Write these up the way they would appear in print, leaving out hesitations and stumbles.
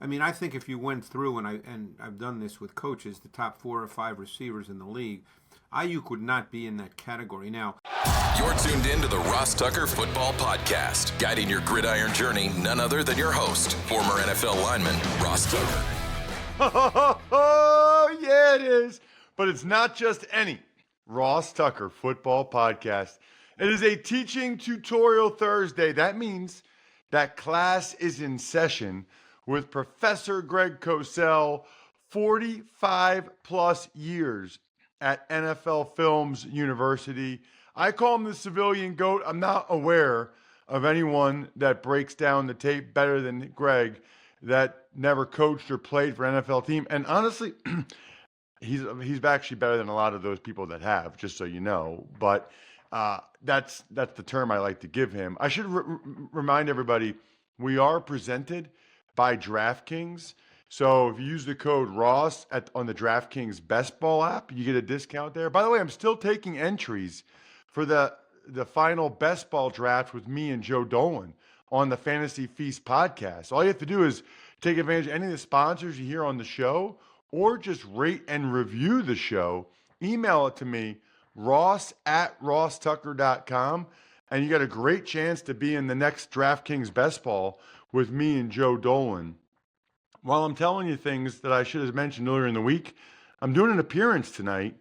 I mean, I think if you went through, and I've done this with coaches, the top 4 or 5 receivers in the league, Aiyuk would not be in that category. Now, you're tuned in to the Ross Tucker Football Podcast, guiding your gridiron journey, none other than your host, former NFL lineman, Ross Tucker. Oh, yeah, it is. But it's not just any Ross Tucker Football Podcast. It is a teaching tutorial Thursday. That means that class is in session with Professor Greg Cosell, 45 plus years at NFL Films University. I call him the civilian GOAT. I'm not aware of anyone that breaks down the tape better than Greg that never coached or played for an NFL team. And honestly, he's actually better than a lot of those people that have, just so you know. But that's the term I like to give him. I should remind everybody, we are presented by DraftKings. So if you use the code Ross on the DraftKings Best Ball app, you get a discount there. By the way, I'm still taking entries for the final Best Ball draft with me and Joe Dolan on the Fantasy Feast podcast. All you have to do is take advantage of any of the sponsors you hear on the show, or just rate and review the show. Email it to me, ross@rosstucker.com, and you got a great chance to be in the next DraftKings Best Ball with me and Joe Dolan. While I'm telling you things that I should have mentioned earlier in the week, I'm doing an appearance tonight.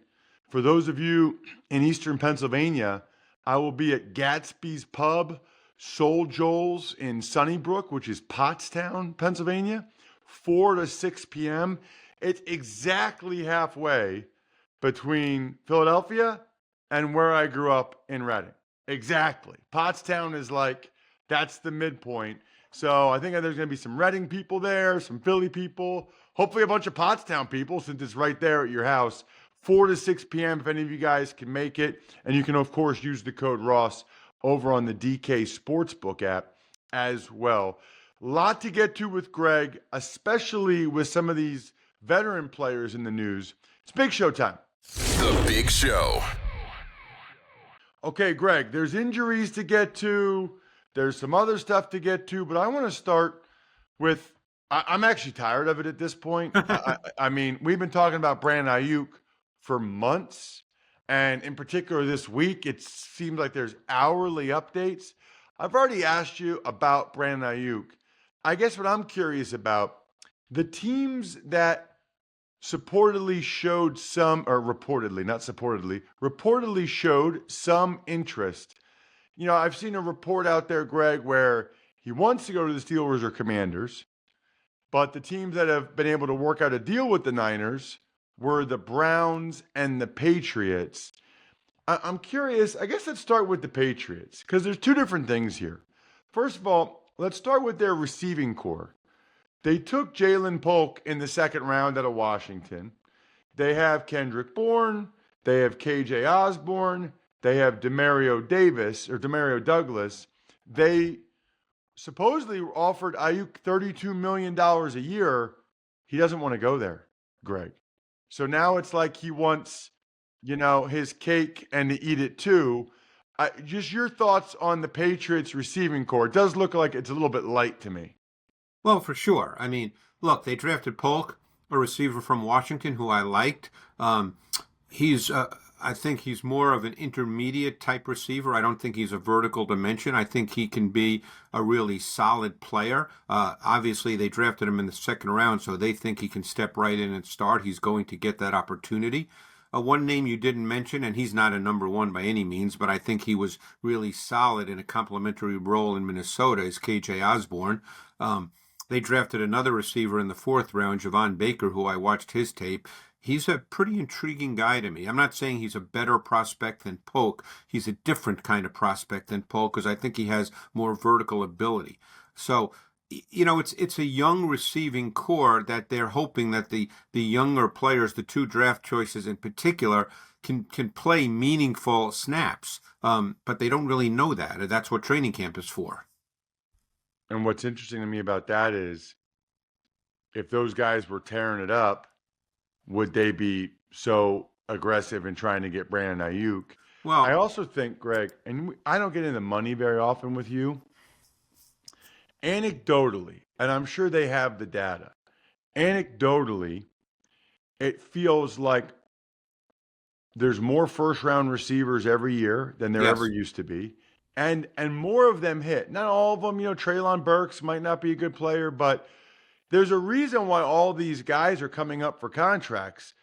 For those of you in Eastern Pennsylvania, I will be at Gatsby's Pub, Soul Joel's in Sunnybrook, which is Pottstown, Pennsylvania, 4 to 6 p.m. It's exactly halfway between Philadelphia and where I grew up in Reading. Exactly. Pottstown is that's the midpoint. So I think there's going to be some Reading people there, some Philly people, hopefully a bunch of Pottstown people since it's right there at your house. 4 to 6 p.m. if any of you guys can make it. And you can, of course, use the code Ross over on the DK Sportsbook app as well. A lot to get to with Greg, especially with some of these veteran players in the news. It's Big Show time. The Big Show. Okay, Greg, there's injuries to get to. There's some other stuff to get to, but I want to start with, I'm actually tired of it at this point. I mean, we've been talking about Brandon Aiyuk for months, and in particular this week, it seems like there's hourly updates. I've already asked you about Brandon Aiyuk. I guess what I'm curious about, the teams that reportedly showed some interest. You know, I've seen a report out there, Greg, where he wants to go to the Steelers or Commanders, but the teams that have been able to work out a deal with the Niners were the Browns and the Patriots. I'm curious, I guess let's start with the Patriots, because there's two different things here. First of all, let's start with their receiving core. They took Jalen Polk in the second round out of Washington. They have Kendrick Bourne. They have KJ Osborne. They have Demario Douglas. They supposedly offered Aiyuk $32 million a year. He doesn't want to go there, Greg. So now it's like he wants, his cake and to eat it too. Just your thoughts on the Patriots receiving core. It does look like it's a little bit light to me. Well, for sure. I mean, look, they drafted Polk, a receiver from Washington who I liked. I think he's more of an intermediate type receiver. I don't think he's a vertical dimension. I think he can be a really solid player. Obviously, they drafted him in the second round, so they think he can step right in and start. He's going to get that opportunity. One name you didn't mention, and he's not a number one by any means, but I think he was really solid in a complementary role in Minnesota, is KJ Osborne. They drafted another receiver in the fourth round, Javon Baker, who I watched his tape. He's a pretty intriguing guy to me. I'm not saying he's a better prospect than Polk. He's a different kind of prospect than Polk because I think he has more vertical ability. So, it's a young receiving core that they're hoping that the younger players, the two draft choices in particular, can play meaningful snaps. But they don't really know that. That's what training camp is for. And what's interesting to me about that is if those guys were tearing it up, would they be so aggressive in trying to get Brandon Aiyuk? Well, I also think, Greg, and I don't get into money very often with you. Anecdotally, and I'm sure they have the data. Anecdotally, it feels like there's more first-round receivers every year than there ever Yes. used to be, and more of them hit. Not all of them. Treylon Burks might not be a good player, but there's a reason why all these guys are coming up for contracts.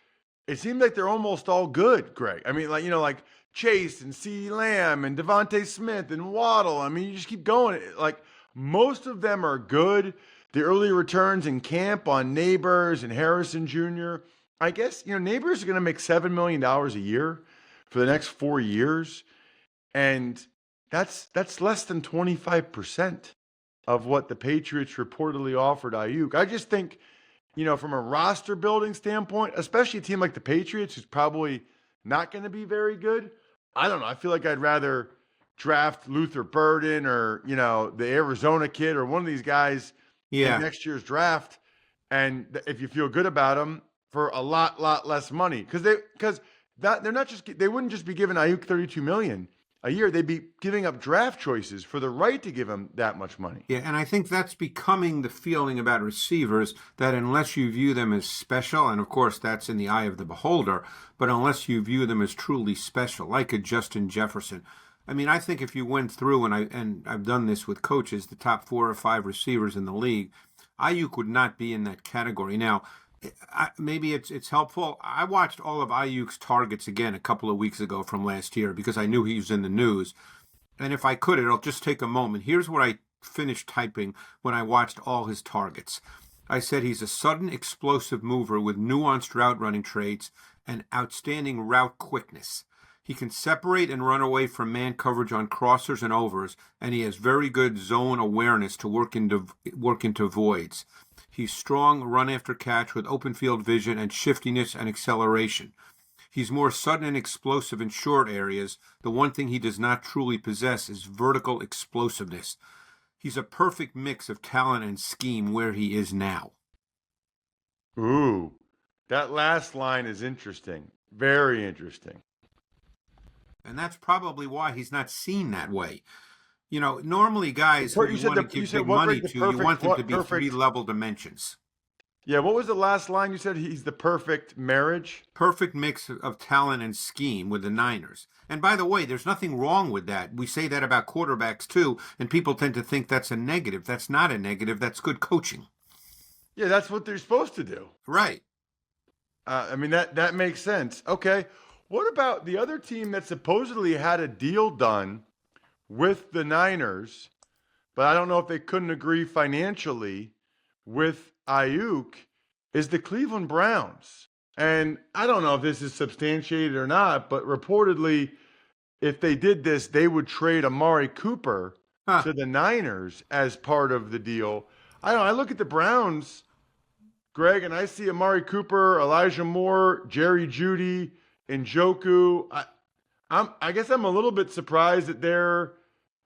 It seems like they're almost all good, Greg. I mean, like Chase and CeeDee Lamb and Devontae Smith and Waddle. I mean, you just keep going. Like, most of them are good. The early returns in camp on Neighbors and Harrison Jr. I guess, Neighbors is going to make $7 million a year for the next 4 years. And that's less than 25% of what the Patriots reportedly offered Aiyuk. I just think, from a roster building standpoint, especially a team like the Patriots, who's probably not going to be very good, I don't know. I feel like I'd rather draft Luther Burden or, the Arizona kid or one of these guys Yeah. in next year's draft. And if you feel good about them, for a lot less money. Because they're not just, they wouldn't just be giving Aiyuk $32 million a year. They'd be giving up draft choices for the right to give him that much money. Yeah, and I think that's becoming the feeling about receivers, that unless you view them as special, and of course that's in the eye of the beholder, but unless you view them as truly special, like a Justin Jefferson. I mean, I think if you went through, and I've done this with coaches, the top 4 or 5 receivers in the league, Aiyuk would not be in that category. Now, maybe it's helpful. I watched all of Aiyuk's targets again a couple of weeks ago from last year because I knew he was in the news. And if I could, it'll just take a moment. Here's what I finished typing when I watched all his targets. I said he's a sudden, explosive mover with nuanced route running traits and outstanding route quickness. He can separate and run away from man coverage on crossers and overs, and he has very good zone awareness to work into voids. He's strong run after catch with open field vision and shiftiness and acceleration. He's more sudden and explosive in short areas. The one thing he does not truly possess is vertical explosiveness. He's a perfect mix of talent and scheme where he is now. Ooh, that last line is interesting. Very interesting. And that's probably why he's not seen that way. Normally guys who you want to give big money to, you want them to be 3-level dimensions. Yeah, what was the last line you said? He's the perfect marriage? Perfect mix of talent and scheme with the Niners. And by the way, there's nothing wrong with that. We say that about quarterbacks too, and people tend to think that's a negative. That's not a negative. That's good coaching. Yeah, that's what they're supposed to do. Right. I mean, that makes sense. Okay, what about the other team that supposedly had a deal done with the Niners, but I don't know if they couldn't agree financially with Aiyuk, is the Cleveland Browns. And I don't know if this is substantiated or not, but reportedly, if they did this, they would trade Amari Cooper to the Niners as part of the deal. I don't know. I look at the Browns, Greg, and I see Amari Cooper, Elijah Moore, Jerry Jeudy, Njoku. I guess I'm a little bit surprised that they're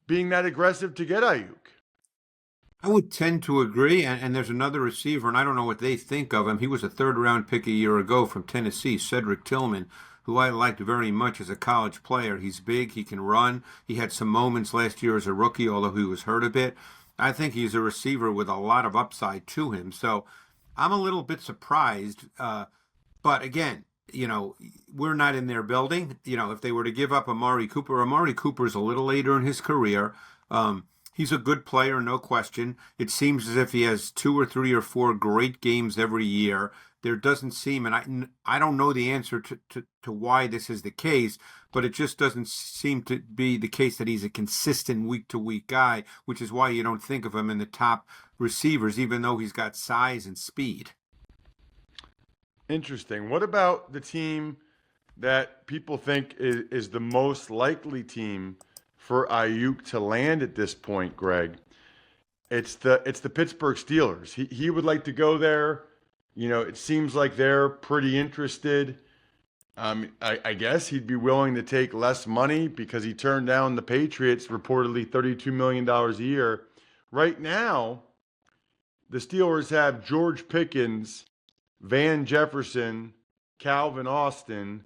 being that aggressive to get Aiyuk. I would tend to agree, and there's another receiver, and I don't know what they think of him. He was a third-round pick a year ago from Tennessee, Cedric Tillman, who I liked very much as a college player. He's big, he can run. He had some moments last year as a rookie, although he was hurt a bit. I think he's a receiver with a lot of upside to him, so I'm a little bit surprised. But again, we're not in their building. If they were to give up Amari Cooper's a little later in his career. He's a good player, no question. It seems as if he has 2 or 3 or 4 great games every year. There doesn't seem, and I don't know the answer to why this is the case, but it just doesn't seem to be the case that he's a consistent week-to-week guy, which is why you don't think of him in the top receivers, even though he's got size and speed. Interesting. What about the team that people think is the most likely team for Aiyuk to land at this point, Greg? It's the Pittsburgh Steelers. He would like to go there. It seems like they're pretty interested. I guess he'd be willing to take less money because he turned down the Patriots, reportedly $32 million a year. Right now, the Steelers have George Pickens, Van Jefferson, Calvin Austin,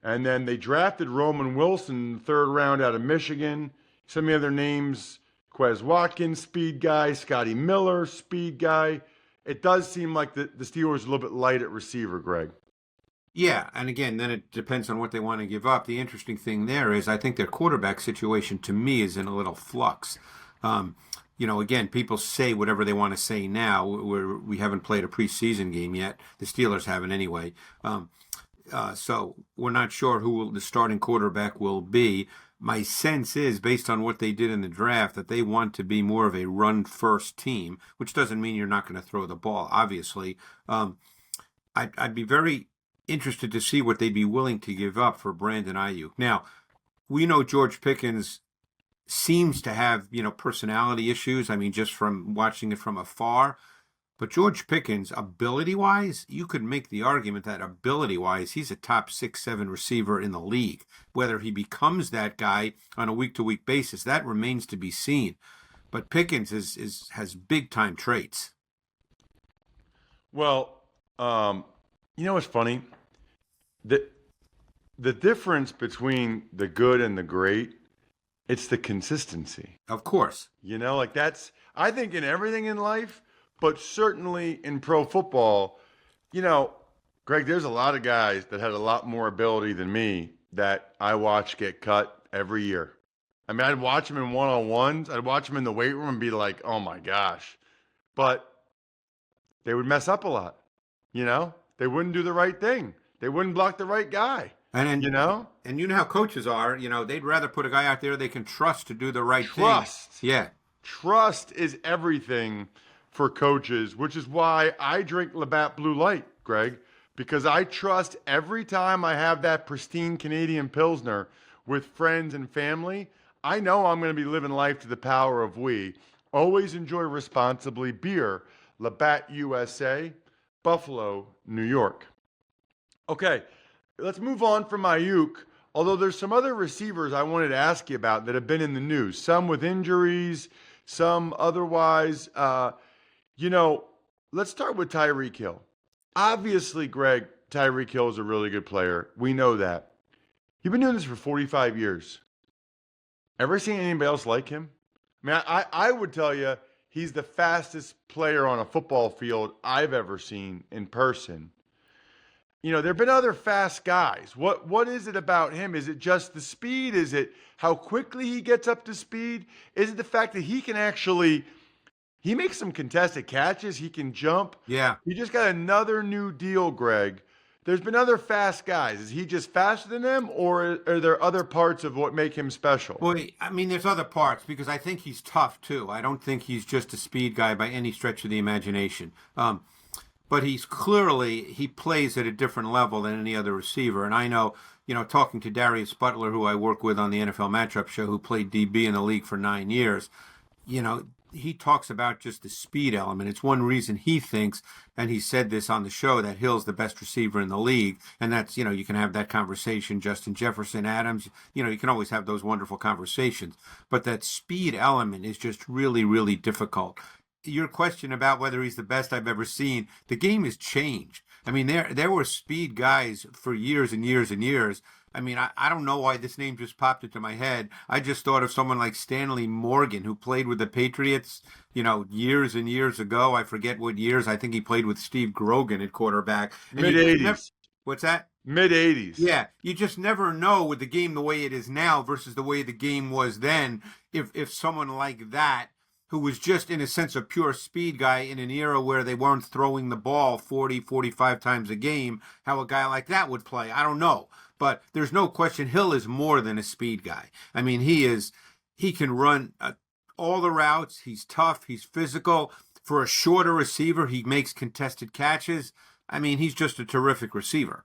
and then they drafted Roman Wilson in the 3rd round out of Michigan. Some of the other names, Quez Watkins, speed guy. Scotty Miller, speed guy. It does seem like the Steelers are a little bit light at receiver, Greg. Yeah, and again, then it depends on what they want to give up. The interesting thing there is I think their quarterback situation, to me, is in a little flux. Again, people say whatever they want to say now. We haven't played a preseason game yet. The Steelers haven't anyway. So we're not sure who the starting quarterback will be. My sense is, based on what they did in the draft, that they want to be more of a run-first team, which doesn't mean you're not going to throw the ball, obviously. I'd be very interested to see what they'd be willing to give up for Brandon Aiyuk. Now, we know George Pickens seems to have, personality issues. I mean, just from watching it from afar. But George Pickens, ability-wise, you could make the argument that ability-wise, he's a top 6-7 receiver in the league. Whether he becomes that guy on a week-to-week basis, that remains to be seen. But Pickens has big-time traits. Well, you know what's funny? The difference between the good and the great, it's the consistency. Of course. That's, I think, in everything in life, but certainly in pro football, Greg, there's a lot of guys that had a lot more ability than me that I watch get cut every year. I mean, I'd watch them in one-on-ones. I'd watch them in the weight room and be like, oh, my gosh. But they would mess up a lot, They wouldn't do the right thing. They wouldn't block the right guy, And you know how coaches are. They'd rather put a guy out there they can trust to do the right thing. Trust. Yeah. Trust is everything for coaches, which is why I drink Labatt Blue Light, Greg, because I trust every time I have that pristine Canadian Pilsner with friends and family, I know I'm going to be living life to the power of we. Always enjoy responsibly. Beer, Labatt USA, Buffalo, New York. Okay, let's move on from Aiyuk, although there's some other receivers I wanted to ask you about that have been in the news, some with injuries, some otherwise. Let's start with Tyreek Hill. Obviously, Greg, Tyreek Hill is a really good player. We know that. You've been doing this for 45 years. Ever seen anybody else like him? I mean, I would tell you he's the fastest player on a football field I've ever seen in person. There have been other fast guys. What is it about him? Is it just the speed? Is it how quickly he gets up to speed? Is it the fact that he can he makes some contested catches. He can jump. Yeah. He just got another new deal, Greg. There's been other fast guys. Is he just faster than them, or are there other parts of what make him special? Well, I mean, there's other parts because I think he's tough too. I don't think he's just a speed guy by any stretch of the imagination. But he plays at a different level than any other receiver. And I know, talking to Darius Butler, who I work with on the NFL Matchup Show, who played DB in the league for 9 years, he talks about just the speed element. It's one reason he thinks, and he said this on the show, that Hill's the best receiver in the league. And that's, you can have that conversation. Justin Jefferson, Adams, you can always have those wonderful conversations. But that speed element is just really, really difficult. Your question about whether he's the best I've ever seen, the game has changed. I mean, there were speed guys for years and years and years. I mean, I don't know why this name just popped into my head. I just thought of someone like Stanley Morgan, who played with the Patriots, years and years ago. I forget what years. I think he played with Steve Grogan at quarterback. Mid-'80s. What's that? Mid-'80s. Yeah, you just never know with the game the way it is now versus the way the game was then. If someone like that, who was just in a sense a pure speed guy in an era where they weren't throwing the ball 40, 45 times a game, how a guy like that would play, I don't know. But there's no question Hill is more than a speed guy. I mean, he can run all the routes. He's tough. He's physical. For a shorter receiver, he makes contested catches. I mean, he's just a terrific receiver.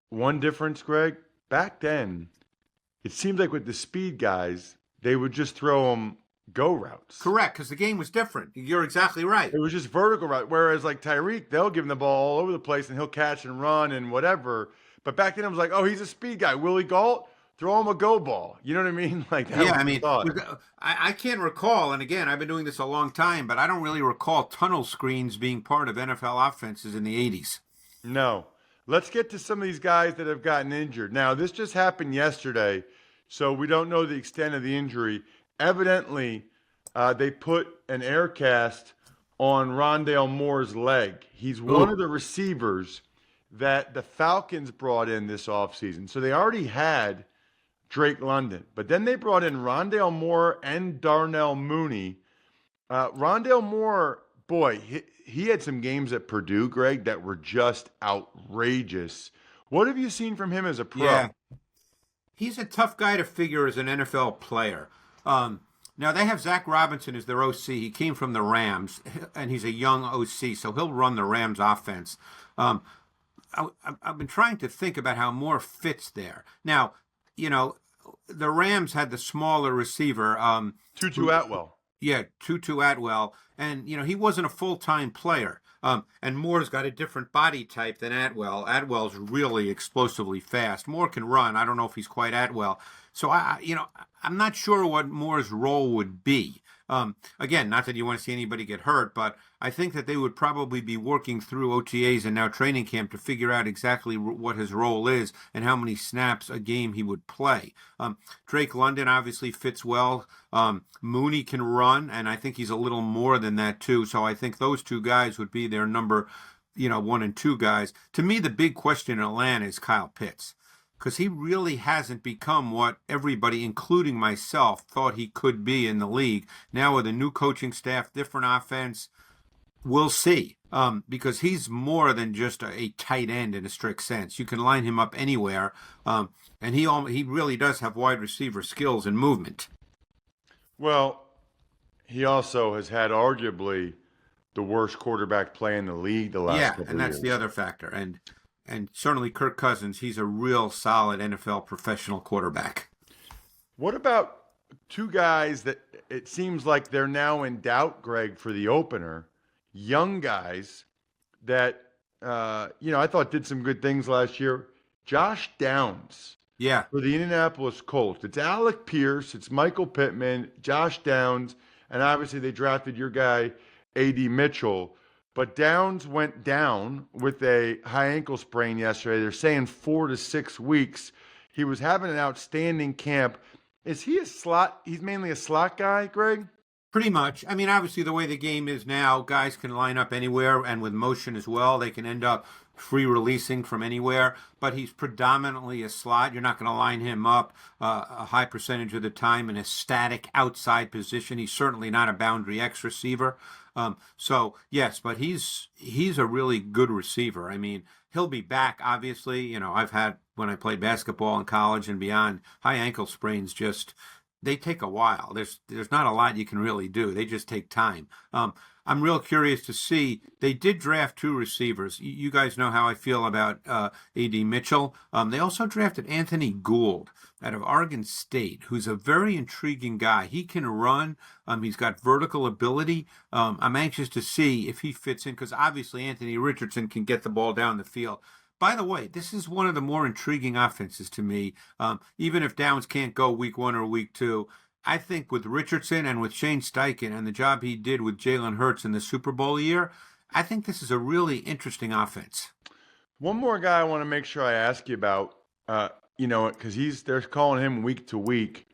One difference, Greg, back then, it seemed like with the speed guys, they would just throw them go routes. Correct, because the game was different. You're exactly right. It was just vertical route. Whereas like Tyreek, they'll give him the ball all over the place and he'll catch and run and whatever. But back then it was like, oh, he's a speed guy. Willie Gault, throw him a go ball. You know what I mean? Like that. Yeah, I mean, I can't recall, and again, I've been doing this a long time, but I don't really recall tunnel screens being part of NFL offenses in the 80s. No. Let's get to some of these guys that have gotten injured. Now, this just happened yesterday, so we don't know the extent of the injury. evidently they put an air cast on Rondale Moore's leg. He's one of the receivers that the Falcons brought in this offseason. So they already had Drake London, but then they brought in Rondale Moore and Darnell Mooney. Rondale Moore, boy, he had some games at Purdue, Greg, that were just outrageous. What have you seen from him as a pro? Yeah, he's a tough guy to figure as an NFL player. Now, they have Zach Robinson as their OC. He came from the Rams, and he's a young OC, so he'll run the Rams offense. I've been trying to think about how Moore fits there. Now, the Rams had the smaller receiver. Tutu Atwell. Yeah, Tutu Atwell. And, he wasn't a full-time player. And Moore's got a different body type than Atwell. Atwell's really explosively fast. Moore can run. I don't know if he's quite Atwell. So, I'm not sure what Moore's role would be. Again, not that you want to see anybody get hurt, but I think that they would probably be working through OTAs and now training camp to figure out exactly what his role is and how many snaps a game he would play. Drake London obviously fits well. Mooney can run, and I think he's a little more than that too. So I think those two guys would be their number, 1 and 2 guys. To me, the big question in Atlanta is Kyle Pitts, because he really hasn't become what everybody, including myself, thought he could be in the league. Now with a new coaching staff, different offense, we'll see. Because he's more than just a tight end in a strict sense. You can line him up anywhere, and he really does have wide receiver skills and movement. Well, he also has had arguably the worst quarterback play in the league the last couple of years. Yeah, and that's the other factor. And certainly Kirk Cousins, he's a real solid NFL professional quarterback. What about two guys that it seems like they're now in doubt, Greg, for the opener? Young guys that, I thought did some good things last year. Josh Downs. Yeah. For the Indianapolis Colts. It's Alec Pierce. It's Michael Pittman, Josh Downs, and obviously they drafted your guy, A.D. Mitchell. But Downs went down with a high ankle sprain yesterday. They're saying 4 to 6 weeks. He was having an outstanding camp. Is he a slot? He's mainly a slot guy, Greg? Pretty much. I mean, obviously, the way the game is now, guys can line up anywhere, and with motion as well, they can end up free releasing from anywhere. But he's predominantly a slot. You're not going to line him up a high percentage of the time in a static outside position. He's certainly not a boundary X receiver. So yes, but he's a really good receiver. I mean, he'll be back. Obviously, I've had, when I played basketball in college and beyond, high ankle sprains they take a while. There's not a lot you can really do. They just take time. I'm real curious to see. They did draft 2 receivers. You guys know how I feel about A.D. Mitchell. They also drafted Anthony Gould out of Oregon State, who's a very intriguing guy. He can run. He's got vertical ability. I'm anxious to see if he fits in, because obviously Anthony Richardson can get the ball down the field. By the way, this is one of the more intriguing offenses to me. Even if Downs can't go week 1 or week 2, I think with Richardson and with Shane Steichen and the job he did with Jalen Hurts in the Super Bowl year, I think this is a really interesting offense. One more guy I want to make sure I ask you about, because they're calling him week to week.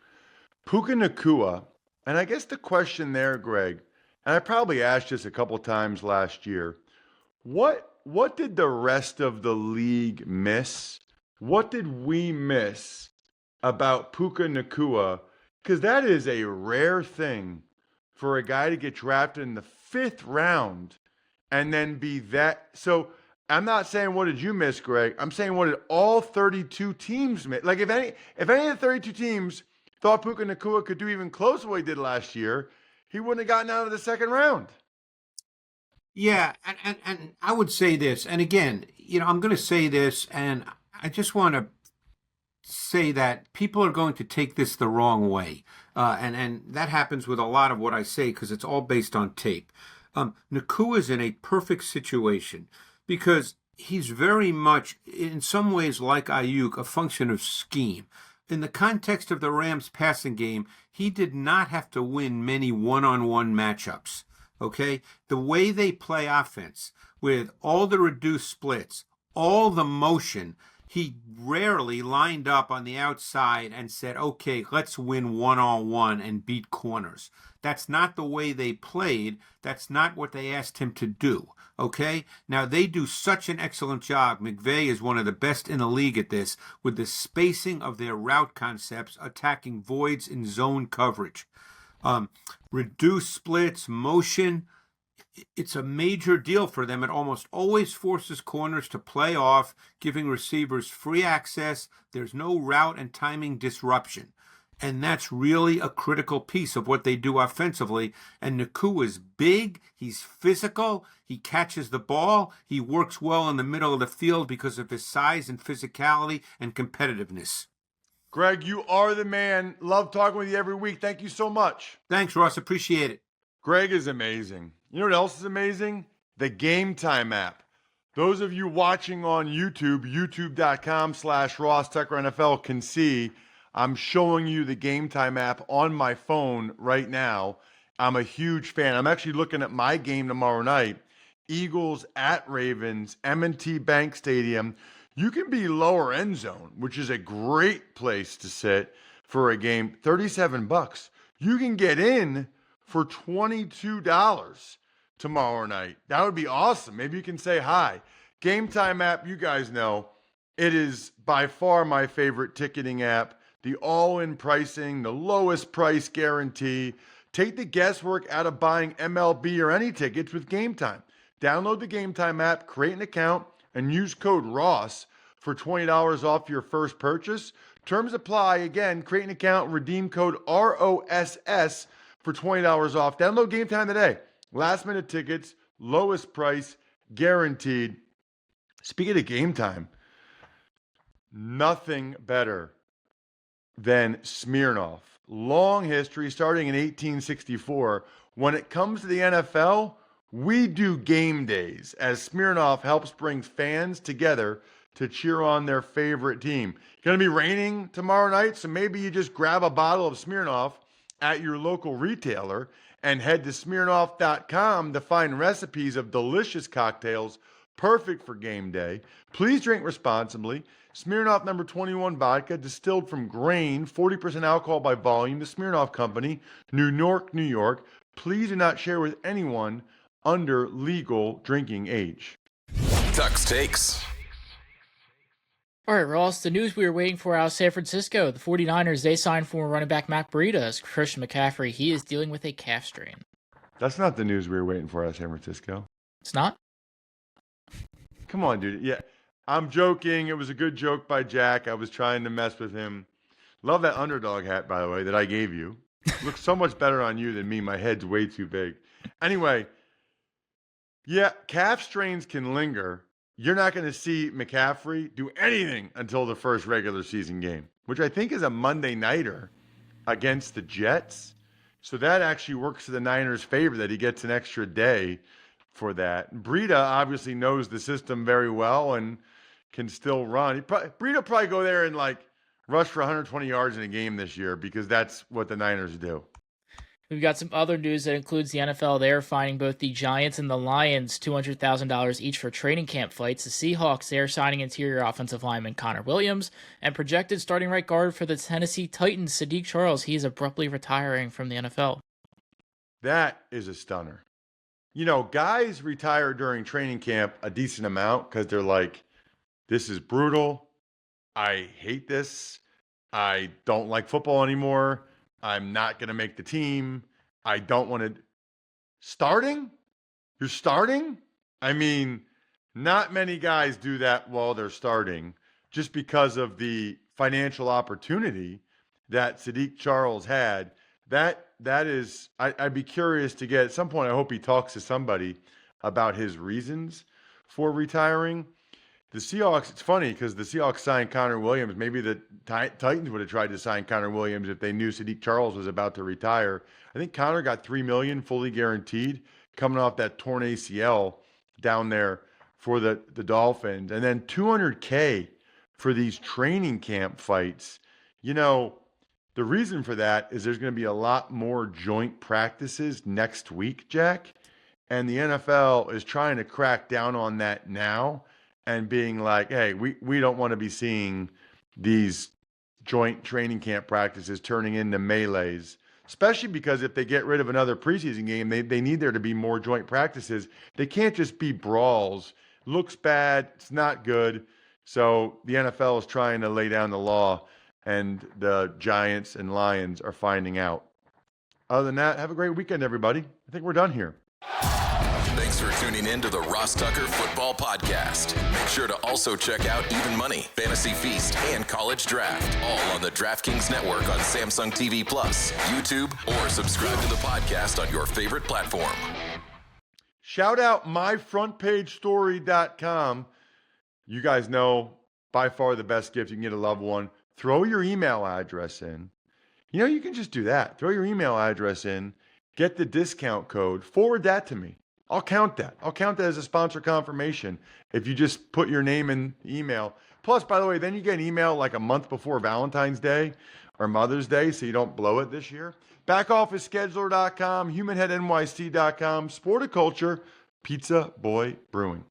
Puka Nacua, and I guess the question there, Greg, and I probably asked this a couple times last year, what did the rest of the league miss? What did we miss about Puka Nacua? Because that is a rare thing for a guy to get drafted in the 5th round and then be that. So I'm not saying what did you miss, Greg. I'm saying what did all 32 teams miss? Like if any of the 32 teams thought Puka Nacua could do even close to what he did last year, he wouldn't have gotten out of the 2nd round. Yeah, and I would say this, and again, I'm going to say this, and I just want to say that people are going to take this the wrong way, and that happens with a lot of what I say because it's all based on tape. Nacua is in a perfect situation because he's very much, in some ways like Aiyuk, a function of scheme. In the context of the Rams' passing game, he did not have to win many one-on-one matchups. Okay, the way they play offense with all the reduced splits, all the motion, he rarely lined up on the outside and said, okay, let's win one-on-one and beat corners. That's not the way they played. That's not what they asked him to do. Okay? Now, they do such an excellent job. McVay is one of the best in the league at this, with the spacing of their route concepts, attacking voids in zone coverage. Reduce splits, motion. It's a major deal for them. It almost always forces corners to play off, giving receivers free access. There's no route and timing disruption. And that's really a critical piece of what they do offensively. And Nacua is big. He's physical. He catches the ball. He works well in the middle of the field because of his size and physicality and competitiveness. Greg, you are the man. Love talking with you every week. Thank you so much. Thanks, Ross. Appreciate it. Greg is amazing. You know what else is amazing? The Game Time app. Those of you watching on YouTube, youtube.com/Ross Tucker NFL can see I'm showing you the Game Time app on my phone right now. I'm a huge fan. I'm actually looking at my game tomorrow night. Eagles at Ravens, M&T Bank Stadium. You can be lower end zone, which is a great place to sit for a game. $37. You can get in for $22 tomorrow night. That would be awesome. Maybe you can say hi. Game Time app, you guys know, it is by far my favorite ticketing app. The all-in pricing, the lowest price guarantee. Take the guesswork out of buying MLB or any tickets with Game Time. Download the Game Time app, create an account, and use code ROSS for $20 off your first purchase. Terms apply. Again, create an account, redeem code ROSS for $20 off. Download Game Time today. Last minute tickets, lowest price, guaranteed. Speaking of Game Time, nothing better than Smirnoff. Long history, starting in 1864. When it comes to the NFL, we do game days, as Smirnoff helps bring fans together to cheer on their favorite team. It's going to be raining tomorrow night, so maybe you just grab a bottle of Smirnoff at your local retailer and head to Smirnoff.com to find recipes of delicious cocktails perfect for game day. Please drink responsibly. Smirnoff number 21 vodka, distilled from grain, 40% alcohol by volume. The Smirnoff Company, New York, New York. Please do not share with anyone under legal drinking age. Tuck's Takes. All right, Ross, the news we were waiting for out of San Francisco. The 49ers, they signed former running back Matt Breida as Christian McCaffrey. He is dealing with a calf strain. That's not the news we were waiting for out of San Francisco. It's not? Come on, dude. Yeah, I'm joking. It was a good joke by Jack. I was trying to mess with him. Love that underdog hat, by the way, that I gave you. Looks so much better on you than me. My head's way too big. Anyway, yeah, calf strains can linger. You're not going to see McCaffrey do anything until the first regular season game, which I think is a Monday nighter against the Jets. So that actually works to the Niners' favor that he gets an extra day for that. Breida obviously knows the system very well and can still run. Breida will probably go there and rush for 120 yards in a game this year because that's what the Niners do. We've got some other news that includes the NFL. They're fining both the Giants and the Lions $200,000 each for training camp fights. The Seahawks, they're signing interior offensive lineman Connor Williams, and projected starting right guard for the Tennessee Titans, Sadiq Charles. He is abruptly retiring from the NFL. That is a stunner. You know, guys retire during training camp a decent amount because they're like, this is brutal. I hate this. I don't like football anymore. I'm not going to make the team. I don't want to. Starting? You're starting? I mean, not many guys do that while they're starting just because of the financial opportunity that Sadiq Charles had. That is, I'd be curious to get, at some point, I hope he talks to somebody about his reasons for retiring. The Seahawks, it's funny because the Seahawks signed Connor Williams. Maybe the Titans would have tried to sign Connor Williams if they knew Sadiq Charles was about to retire. I think Connor got $3 million fully guaranteed coming off that torn ACL down there for the Dolphins. And then $200K for these training camp fights. You know, the reason for that is there's going to be a lot more joint practices next week, Jack. And the NFL is trying to crack down on that now. and being like, hey, we don't want to be seeing these joint training camp practices turning into melees, especially because if they get rid of another preseason game, they need there to be more joint practices. They can't just be brawls. Looks bad. It's not good. So the NFL is trying to lay down the law, and the Giants and Lions are finding out. Other than that, have a great weekend, everybody. I think we're done here. Thanks for tuning in to the Ross Tucker Football Podcast. Make sure to also check out Even Money, Fantasy Feast, and College Draft, all on the DraftKings Network on Samsung TV Plus, YouTube, or subscribe to the podcast on your favorite platform. Shout out myfrontpagestory.com. You guys know by far the best gift you can get a loved one. Throw your email address in. You know, you can just do that. Throw your email address in, get the discount code, forward that to me. I'll count that. I'll count that as a sponsor confirmation if you just put your name in the email. Plus, by the way, then you get an email like a month before Valentine's Day or Mother's Day so you don't blow it this year. BackOfficeScheduler.com, HumanHeadNYC.com, Sporticulture, Pizza Boy Brewing.